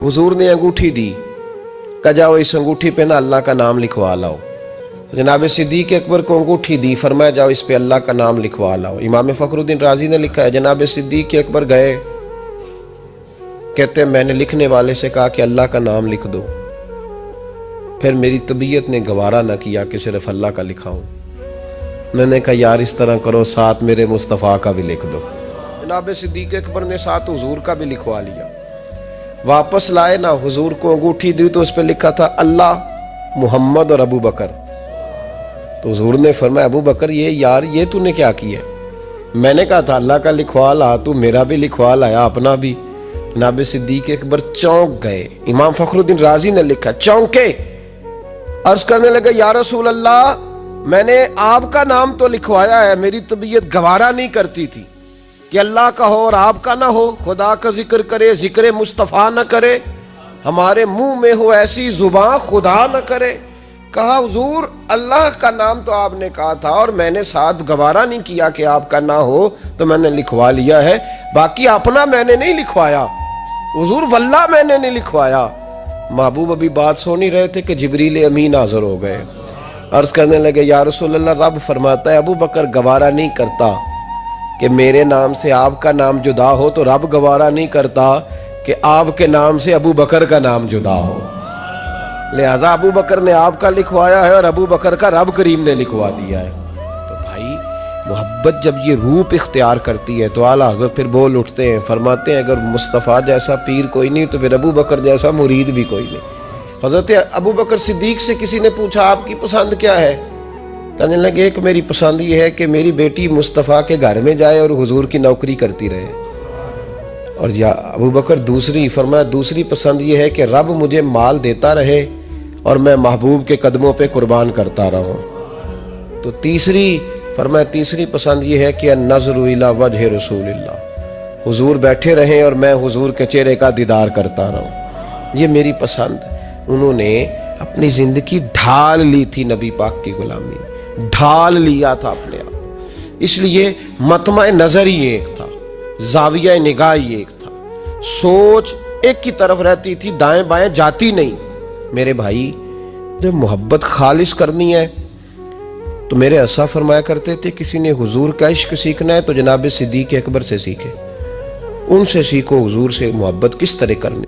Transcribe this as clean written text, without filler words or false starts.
हुजूर ने अंगूठी दी, कहा जाओ इस अंगूठी पे ना अल्लाह का नाम लिखवा लाओ। जनाब सिद्दीक अकबर को अंगूठी दी, फरमाया जाओ इस पे अल्लाह का नाम लिखवा लाओ। इमाम फखरुद्दीन राजी ने लिखा है, जनाब सिद्दीक अकबर गए, कहते मैंने लिखने वाले से कहा कि अल्लाह का नाम लिख दो, फिर मेरी तबीयत ने गवारा ना किया कि सिर्फ अल्लाह का लिखाऊं। मैंने कहा यार इस तरह करो, साथ मेरे मुस्तफ़ा का भी लिख दो। जनाब सिद्दीक अकबर ने साथ हुजूर का भी लिखवा लिया। वापस लाए ना, हुजूर को अंगूठी दी तो उस पर लिखा था अल्लाह, मोहम्मद और अबू बकर। तो हुजूर ने फरमाया अबू बकर ये तूने क्या किया? मैंने कहा था अल्लाह का लिखवा ला, तू मेरा भी लिखवा लाया, अपना भी। जनाब सिद्दीक अकबर चौंक गए। इमाम फखरुद्दीन राजी ने लिखा चौंके, अर्ज करने लगे या रसूल अल्लाह, मैंने आपका नाम तो लिखवाया है, मेरी तबीयत गवारा नहीं करती थी कि अल्लाह का हो और आपका ना हो, खुदा का जिक्र करे, जिक्र मुस्तफ़ा न करे, हमारे मुंह में हो ऐसी जुबान खुदा न करे। कहा हुजूर अल्लाह का नाम तो आपने कहा था और मैंने साथ गवारा नहीं किया कि आपका ना हो, तो मैंने लिखवा लिया है, बाकी अपना मैंने नहीं लिखवाया हुजूर, वल्लाह मैंने नहीं लिखवाया। महबूब अभी बात सुन ही रहे थे कि जिब्रील अमीन हाजिर हो गए। अर्ज करने लगे या रसूल अल्लाह, रब फरमाता है अबू बकर गवारा नहीं करता कि मेरे नाम से आपका नाम जुदा हो, तो रब गवारा नहीं करता कि आपके नाम से अबू बकर का नाम जुदा हो। लिहाजा अबू बकर ने आपका लिखवाया है और अबू बकर का रब करीम ने लिखवा दिया है। तो भाई मोहब्बत जब ये रूप इख्तियार करती है तो आला हज़रत फिर बोल उठते हैं, फरमाते हैं अगर मुस्तफ़ा जैसा पीर कोई नहीं तो फिर अबू बकर जैसा मुरीद भी कोई नहीं। हज़रत अबू बकर सिद्दीक से किसी ने पूछा आपकी पसंद क्या है? कहने लगे एक मेरी पसंद ये है कि मेरी बेटी मुस्तफ़ा के घर में जाए और हुजूर की नौकरी करती रहे। और या अबू बकर दूसरी, फरमाया दूसरी पसंद ये है कि रब मुझे माल देता रहे और मैं महबूब के कदमों पे कुर्बान करता रहूं। तो तीसरी, फरमाया तीसरी पसंद ये है कि नज़रु इला वजह रसूलिल्लाह, हुजूर बैठे रहें और मैं हुजूर के चेहरे का दीदार करता रहूं, ये मेरी पसंद। उन्होंने अपनी जिंदगी ढाल ली थी नबी पाक की गुलामी, ढाल लिया था अपने आप। इसलिए मतमा नजर ही एक था, जाविया निगाह ही एक था, सोच एक की तरफ रहती थी, दाएं बाएं जाती नहीं। मेरे भाई जब मोहब्बत खालिश करनी है तो मेरे ऐसा फरमाया करते थे, किसी ने हुजूर का इश्क सीखना है तो जनाब सिद्दीक अकबर से सीखे, उनसे सीखो हुजूर से मोहब्बत किस तरह करनी।